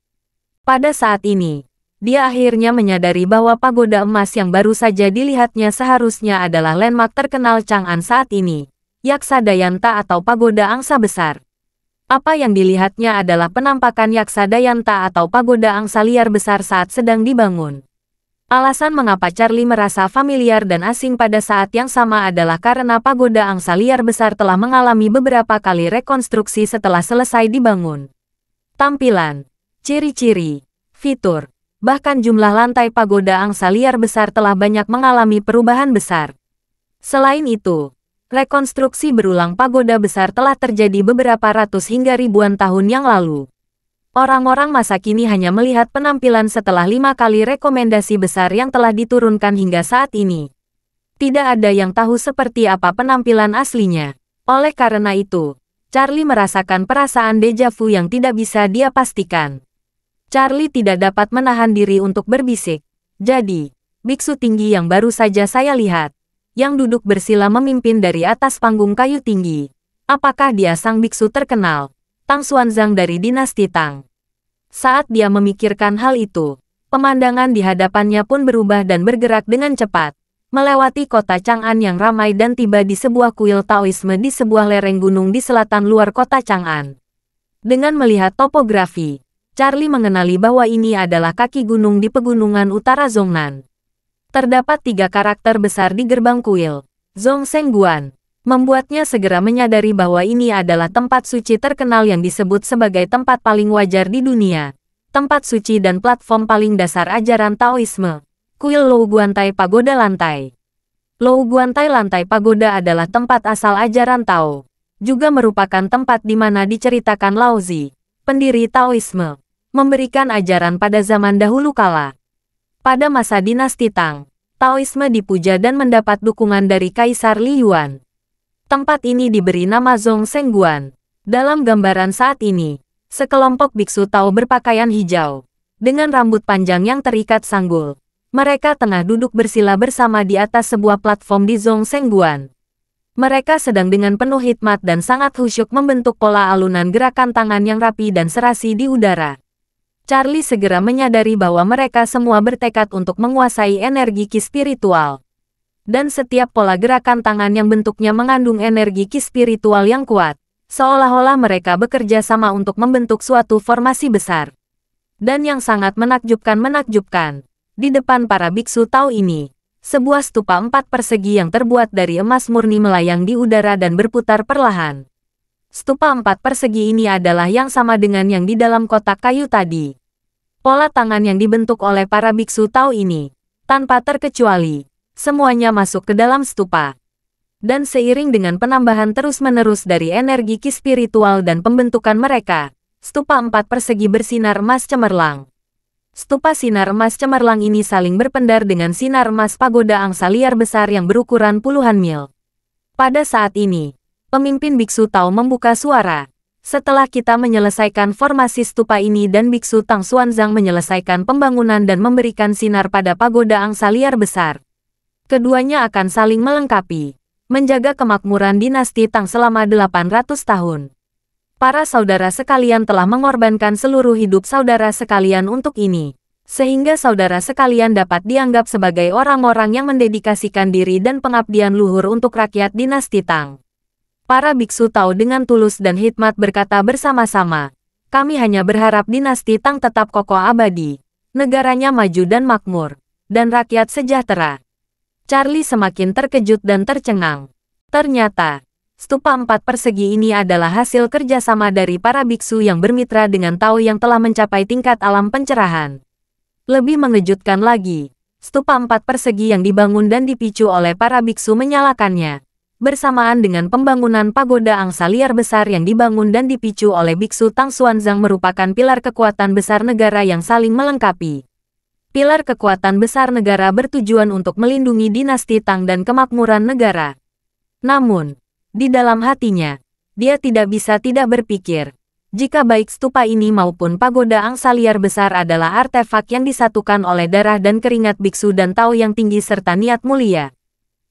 Pada saat ini, dia akhirnya menyadari bahwa pagoda emas yang baru saja dilihatnya seharusnya adalah landmark terkenal Chang'an saat ini, Yaksa Dayanta atau pagoda angsa besar. Apa yang dilihatnya adalah penampakan Yaksa Dayanta atau pagoda angsa liar besar saat sedang dibangun. Alasan mengapa Charlie merasa familiar dan asing pada saat yang sama adalah karena pagoda angsa liar besar telah mengalami beberapa kali rekonstruksi setelah selesai dibangun. Tampilan, ciri-ciri, fitur, bahkan jumlah lantai pagoda angsa liar besar telah banyak mengalami perubahan besar. Selain itu, rekonstruksi berulang pagoda besar telah terjadi beberapa ratus hingga ribuan tahun yang lalu. Orang-orang masa kini hanya melihat penampilan setelah 5 kali rekomendasi besar yang telah diturunkan hingga saat ini. Tidak ada yang tahu seperti apa penampilan aslinya. Oleh karena itu, Charlie merasakan perasaan deja vu yang tidak bisa dia pastikan. Charlie tidak dapat menahan diri untuk berbisik. Jadi, biksu tinggi yang baru saja saya lihat, yang duduk bersila memimpin dari atas panggung kayu tinggi. Apakah dia sang biksu terkenal, Tang Xuanzang dari dinasti Tang? Saat dia memikirkan hal itu, pemandangan di hadapannya pun berubah dan bergerak dengan cepat, melewati kota Chang'an yang ramai dan tiba di sebuah kuil Taoisme di sebuah lereng gunung di selatan luar kota Chang'an. Dengan melihat topografi, Charlie mengenali bahwa ini adalah kaki gunung di pegunungan utara Zhongnan. Terdapat 3 karakter besar di gerbang kuil, Zhongshengguan, membuatnya segera menyadari bahwa ini adalah tempat suci terkenal yang disebut sebagai tempat paling wajar di dunia, tempat suci dan platform paling dasar ajaran Taoisme, kuil Lou Guantai Pagoda Lantai. Lou Guantai Lantai Pagoda adalah tempat asal ajaran Tao, juga merupakan tempat di mana diceritakan Laozi, pendiri Taoisme, memberikan ajaran pada zaman dahulu kala. Pada masa dinasti Tang, Taoisme dipuja dan mendapat dukungan dari Kaisar Li Yuan. Tempat ini diberi nama Zhongshengguan. Dalam gambaran saat ini, sekelompok biksu Tao berpakaian hijau, dengan rambut panjang yang terikat sanggul. Mereka tengah duduk bersila bersama di atas sebuah platform di Zhongshengguan. Mereka sedang dengan penuh hikmat dan sangat khusyuk membentuk pola alunan gerakan tangan yang rapi dan serasi di udara. Charlie segera menyadari bahwa mereka semua bertekad untuk menguasai energi ki spiritual. Dan setiap pola gerakan tangan yang bentuknya mengandung energi ki spiritual yang kuat, seolah-olah mereka bekerja sama untuk membentuk suatu formasi besar. Dan yang sangat menakjubkan, di depan para biksu Tao ini, sebuah stupa 4 persegi yang terbuat dari emas murni melayang di udara dan berputar perlahan. Stupa 4 persegi ini adalah yang sama dengan yang di dalam kotak kayu tadi. Pola tangan yang dibentuk oleh para biksu Tao ini, tanpa terkecuali, semuanya masuk ke dalam stupa. Dan seiring dengan penambahan terus-menerus dari energi ki spiritual dan pembentukan mereka, stupa 4 persegi bersinar emas cemerlang. Stupa sinar emas cemerlang ini saling berpendar dengan sinar emas pagoda angsa liar besar yang berukuran puluhan mil. Pada saat ini, pemimpin biksu Tao membuka suara. Setelah kita menyelesaikan formasi stupa ini dan biksu Tang Xuanzang menyelesaikan pembangunan dan memberikan sinar pada pagoda angsa liar besar, keduanya akan saling melengkapi, menjaga kemakmuran dinasti Tang selama 800 tahun. Para saudara sekalian telah mengorbankan seluruh hidup saudara sekalian untuk ini, sehingga saudara sekalian dapat dianggap sebagai orang-orang yang mendedikasikan diri dan pengabdian luhur untuk rakyat dinasti Tang. Para biksu Tao dengan tulus dan hikmat berkata bersama-sama, kami hanya berharap dinasti Tang tetap kokoh abadi, negaranya maju dan makmur, dan rakyat sejahtera. Charlie semakin terkejut dan tercengang. Ternyata, stupa 4 persegi ini adalah hasil kerjasama dari para biksu yang bermitra dengan Tao yang telah mencapai tingkat alam pencerahan. Lebih mengejutkan lagi, stupa 4 persegi yang dibangun dan dipicu oleh para biksu menyalakannya, bersamaan dengan pembangunan pagoda angsa liar besar yang dibangun dan dipicu oleh Biksu Tang Xuanzang merupakan pilar kekuatan besar negara yang saling melengkapi. Pilar kekuatan besar negara bertujuan untuk melindungi dinasti Tang dan kemakmuran negara. Namun, di dalam hatinya, dia tidak bisa tidak berpikir, jika baik stupa ini maupun pagoda angsa liar besar adalah artefak yang disatukan oleh darah dan keringat biksu dan Tao yang tinggi serta niat mulia.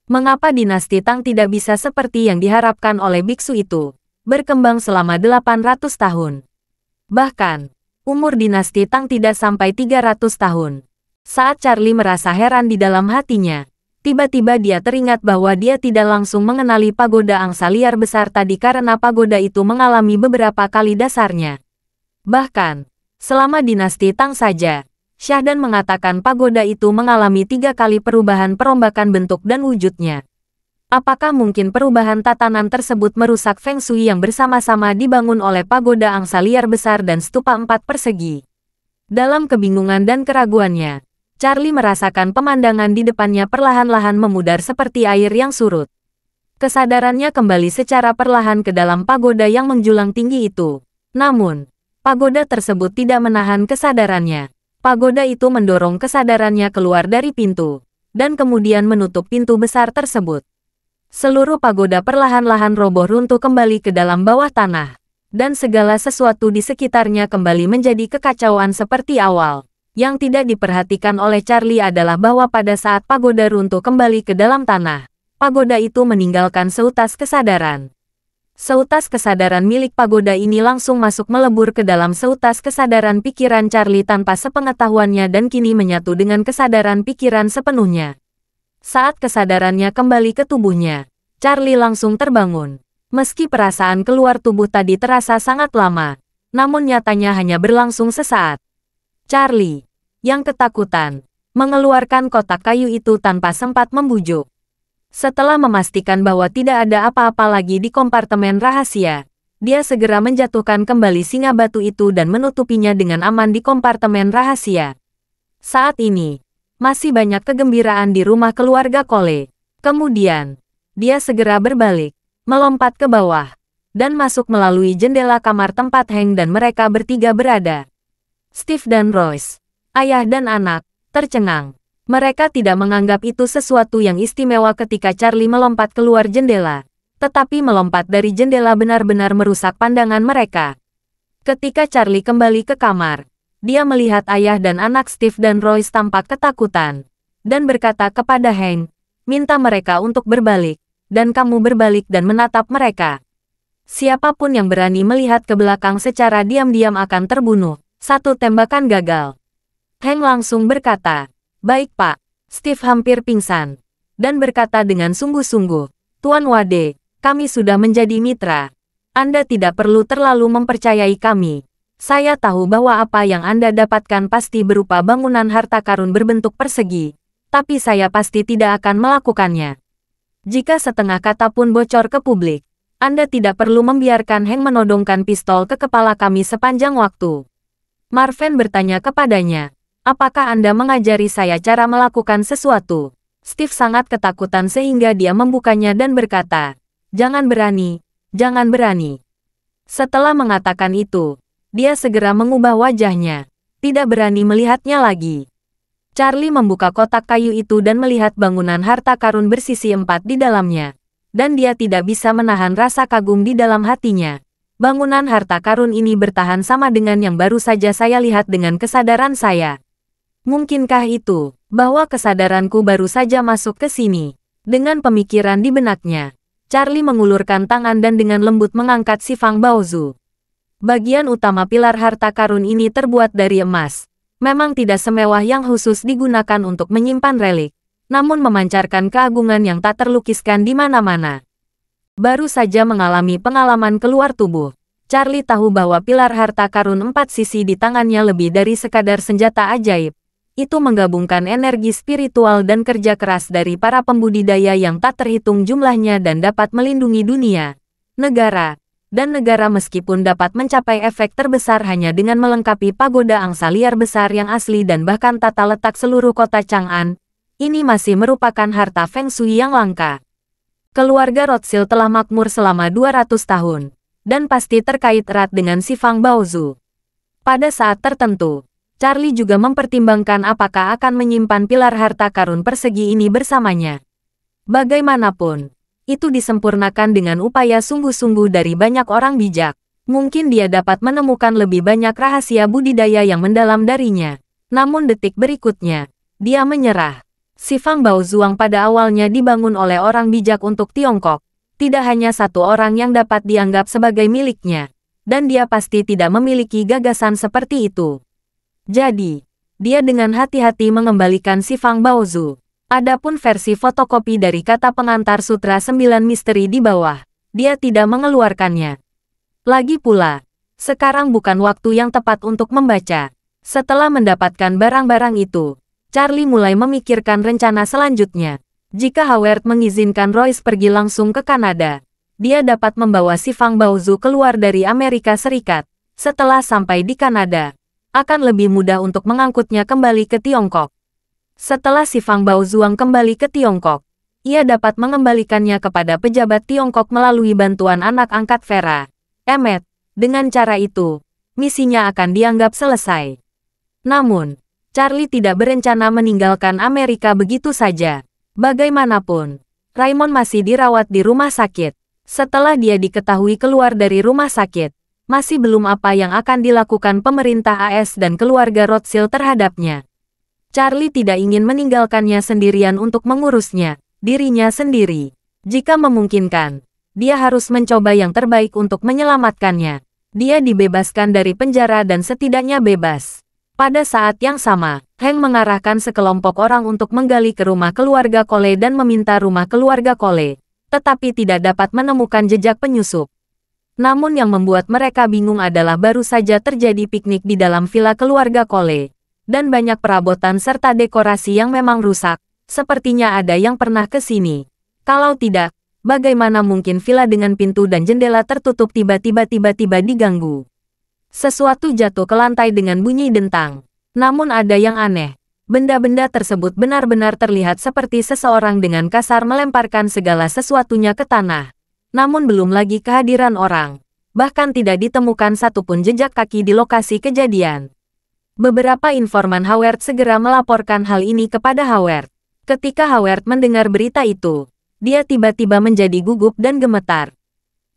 Mengapa dinasti Tang tidak bisa seperti yang diharapkan oleh biksu itu, berkembang selama 800 tahun? Bahkan, umur dinasti Tang tidak sampai 300 tahun. Saat Charlie merasa heran di dalam hatinya, tiba-tiba dia teringat bahwa dia tidak langsung mengenali pagoda angsa liar besar tadi karena pagoda itu mengalami beberapa kali dasarnya. Bahkan, selama dinasti Tang saja, Syahdan mengatakan pagoda itu mengalami 3 kali perubahan perombakan bentuk dan wujudnya. Apakah mungkin perubahan tatanan tersebut merusak Feng Shui yang bersama-sama dibangun oleh pagoda angsa liar besar dan stupa 4 persegi? Dalam kebingungan dan keraguannya, Charlie merasakan pemandangan di depannya perlahan-lahan memudar seperti air yang surut. Kesadarannya kembali secara perlahan ke dalam pagoda yang menjulang tinggi itu. Namun, pagoda tersebut tidak menahan kesadarannya. Pagoda itu mendorong kesadarannya keluar dari pintu, dan kemudian menutup pintu besar tersebut. Seluruh pagoda perlahan-lahan roboh runtuh kembali ke dalam bawah tanah, dan segala sesuatu di sekitarnya kembali menjadi kekacauan seperti awal. Yang tidak diperhatikan oleh Charlie adalah bahwa pada saat pagoda runtuh kembali ke dalam tanah, pagoda itu meninggalkan seutas kesadaran. Seutas kesadaran milik pagoda ini langsung masuk melebur ke dalam seutas kesadaran pikiran Charlie tanpa sepengetahuannya dan kini menyatu dengan kesadaran pikiran sepenuhnya. Saat kesadarannya kembali ke tubuhnya, Charlie langsung terbangun. Meski perasaan keluar tubuh tadi terasa sangat lama, namun nyatanya hanya berlangsung sesaat. Charlie, yang ketakutan, mengeluarkan kotak kayu itu tanpa sempat membujuk. Setelah memastikan bahwa tidak ada apa-apa lagi di kompartemen rahasia, dia segera menjatuhkan kembali singa batu itu dan menutupinya dengan aman di kompartemen rahasia. Saat ini, masih banyak kegembiraan di rumah keluarga Cole. Kemudian, dia segera berbalik, melompat ke bawah, dan masuk melalui jendela kamar tempat Hank dan mereka bertiga berada. Steve dan Royce, ayah dan anak, tercengang. Mereka tidak menganggap itu sesuatu yang istimewa ketika Charlie melompat keluar jendela. Tetapi melompat dari jendela benar-benar merusak pandangan mereka. Ketika Charlie kembali ke kamar, dia melihat ayah dan anak Steve dan Royce tampak ketakutan. Dan berkata kepada Hank, minta mereka untuk berbalik, dan kamu berbalik dan menatap mereka. Siapapun yang berani melihat ke belakang secara diam-diam akan terbunuh. 1 tembakan gagal. Hank langsung berkata, baik Pak. Steve hampir pingsan, dan berkata dengan sungguh-sungguh, Tuan Wade, kami sudah menjadi mitra. Anda tidak perlu terlalu mempercayai kami. Saya tahu bahwa apa yang Anda dapatkan pasti berupa bangunan harta karun berbentuk persegi, tapi saya pasti tidak akan melakukannya. Jika setengah kata pun bocor ke publik, Anda tidak perlu membiarkan Hank menodongkan pistol ke kepala kami sepanjang waktu. Marvin bertanya kepadanya, apakah Anda mengajari saya cara melakukan sesuatu? Steve sangat ketakutan sehingga dia membukanya dan berkata, jangan berani, jangan berani. Setelah mengatakan itu, dia segera mengubah wajahnya, tidak berani melihatnya lagi. Charlie membuka kotak kayu itu dan melihat bangunan harta karun bersisi 4 di dalamnya. Dan dia tidak bisa menahan rasa kagum di dalam hatinya. Bangunan harta karun ini bertahan sama dengan yang baru saja saya lihat dengan kesadaran saya. Mungkinkah itu, bahwa kesadaranku baru saja masuk ke sini? Dengan pemikiran di benaknya, Charlie mengulurkan tangan dan dengan lembut mengangkat si Fang Baozu. Bagian utama pilar harta karun ini terbuat dari emas. Memang tidak semewah yang khusus digunakan untuk menyimpan relik, namun memancarkan keagungan yang tak terlukiskan di mana-mana. Baru saja mengalami pengalaman keluar tubuh, Charlie tahu bahwa pilar harta karun 4 sisi di tangannya lebih dari sekadar senjata ajaib. Itu menggabungkan energi spiritual dan kerja keras dari para pembudidaya yang tak terhitung jumlahnya dan dapat melindungi dunia, negara, dan negara meskipun dapat mencapai efek terbesar hanya dengan melengkapi pagoda angsa liar besar yang asli dan bahkan tata letak seluruh kota Chang'an. Ini masih merupakan harta Feng Shui yang langka. Keluarga Rothschild telah makmur selama 200 tahun, dan pasti terkait erat dengan si Fang Baozhu. Pada saat tertentu, Charlie juga mempertimbangkan apakah akan menyimpan pilar harta karun persegi ini bersamanya. Bagaimanapun, itu disempurnakan dengan upaya sungguh-sungguh dari banyak orang bijak. Mungkin dia dapat menemukan lebih banyak rahasia budidaya yang mendalam darinya. Namun detik berikutnya, dia menyerah. Si Fang Baozuang pada awalnya dibangun oleh orang bijak untuk Tiongkok. Tidak hanya satu orang yang dapat dianggap sebagai miliknya. Dan dia pasti tidak memiliki gagasan seperti itu. Jadi, dia dengan hati-hati mengembalikan si Fang Baozhu. Adapun versi fotokopi dari kata pengantar Sutra 9 Misteri di bawah, dia tidak mengeluarkannya. Lagi pula, sekarang bukan waktu yang tepat untuk membaca. Setelah mendapatkan barang-barang itu, Charlie mulai memikirkan rencana selanjutnya. Jika Howard mengizinkan Royce pergi langsung ke Kanada, dia dapat membawa si Fang Baozhu keluar dari Amerika Serikat. Setelah sampai di Kanada, akan lebih mudah untuk mengangkutnya kembali ke Tiongkok. Setelah si Fang Baozuang kembali ke Tiongkok, ia dapat mengembalikannya kepada pejabat Tiongkok melalui bantuan anak angkat Vera, Emmet. Dengan cara itu, misinya akan dianggap selesai. Namun, Charlie tidak berencana meninggalkan Amerika begitu saja. Bagaimanapun, Raymond masih dirawat di rumah sakit. Setelah dia diketahui keluar dari rumah sakit, masih belum apa yang akan dilakukan pemerintah AS dan keluarga Rothschild terhadapnya. Charlie tidak ingin meninggalkannya sendirian untuk mengurusnya, dirinya sendiri. Jika memungkinkan, dia harus mencoba yang terbaik untuk menyelamatkannya. Dia dibebaskan dari penjara dan setidaknya bebas. Pada saat yang sama, Heng mengarahkan sekelompok orang untuk menggali ke rumah keluarga Cole dan meminta rumah keluarga Cole, tetapi tidak dapat menemukan jejak penyusup. Namun yang membuat mereka bingung adalah baru saja terjadi piknik di dalam villa keluarga Cole, dan banyak perabotan serta dekorasi yang memang rusak. Sepertinya ada yang pernah ke sini. Kalau tidak, bagaimana mungkin villa dengan pintu dan jendela tertutup tiba-tiba diganggu? Sesuatu jatuh ke lantai dengan bunyi dentang. Namun ada yang aneh. Benda-benda tersebut benar-benar terlihat seperti seseorang dengan kasar melemparkan segala sesuatunya ke tanah. Namun belum lagi kehadiran orang. Bahkan tidak ditemukan satupun jejak kaki di lokasi kejadian. Beberapa informan Howard segera melaporkan hal ini kepada Howard. Ketika Howard mendengar berita itu, dia tiba-tiba menjadi gugup dan gemetar.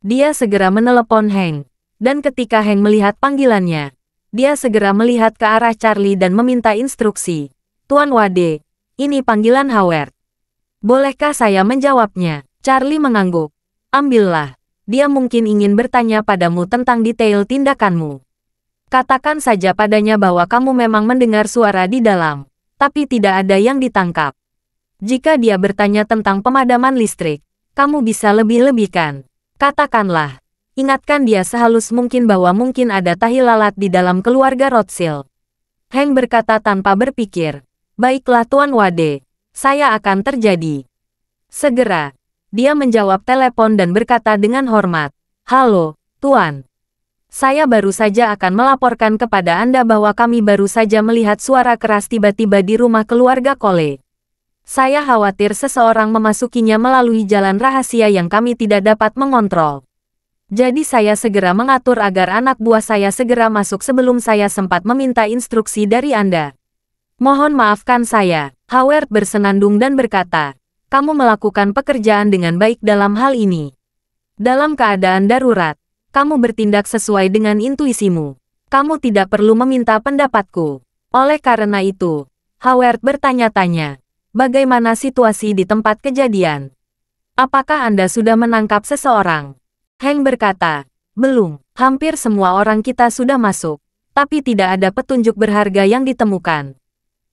Dia segera menelepon Heng. Dan ketika Heng melihat panggilannya, dia segera melihat ke arah Charlie dan meminta instruksi. Tuan Wade, ini panggilan Howard. Bolehkah saya menjawabnya? Charlie mengangguk. Ambillah. Dia mungkin ingin bertanya padamu tentang detail tindakanmu. Katakan saja padanya bahwa kamu memang mendengar suara di dalam, tapi tidak ada yang ditangkap. Jika dia bertanya tentang pemadaman listrik, kamu bisa lebih-lebihkan. Katakanlah. Ingatkan dia sehalus mungkin bahwa mungkin ada tahi lalat di dalam keluarga Rothschild. Heng berkata tanpa berpikir. Baiklah Tuan Wade, saya akan terjadi. Segera, dia menjawab telepon dan berkata dengan hormat. Halo, Tuan. Saya baru saja akan melaporkan kepada Anda bahwa kami baru saja melihat suara keras tiba-tiba di rumah keluarga Cole. Saya khawatir seseorang memasukinya melalui jalan rahasia yang kami tidak dapat mengontrol. Jadi saya segera mengatur agar anak buah saya segera masuk sebelum saya sempat meminta instruksi dari Anda. Mohon maafkan saya. Howard bersenandung dan berkata, kamu melakukan pekerjaan dengan baik dalam hal ini. Dalam keadaan darurat, kamu bertindak sesuai dengan intuisimu. Kamu tidak perlu meminta pendapatku. Oleh karena itu, Howard bertanya-tanya, bagaimana situasi di tempat kejadian? Apakah Anda sudah menangkap seseorang? Heng berkata, belum, hampir semua orang kita sudah masuk, tapi tidak ada petunjuk berharga yang ditemukan.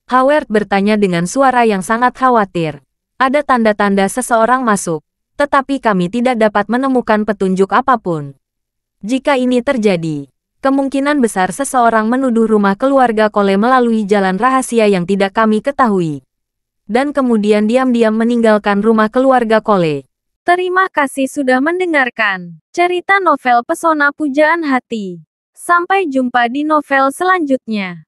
Howard bertanya dengan suara yang sangat khawatir. Ada tanda-tanda seseorang masuk, tetapi kami tidak dapat menemukan petunjuk apapun. Jika ini terjadi, kemungkinan besar seseorang menuduh rumah keluarga Cole melalui jalan rahasia yang tidak kami ketahui. Dan kemudian diam-diam meninggalkan rumah keluarga Cole. Terima kasih sudah mendengarkan cerita novel Pesona Pujaan Hati. Sampai jumpa di novel selanjutnya.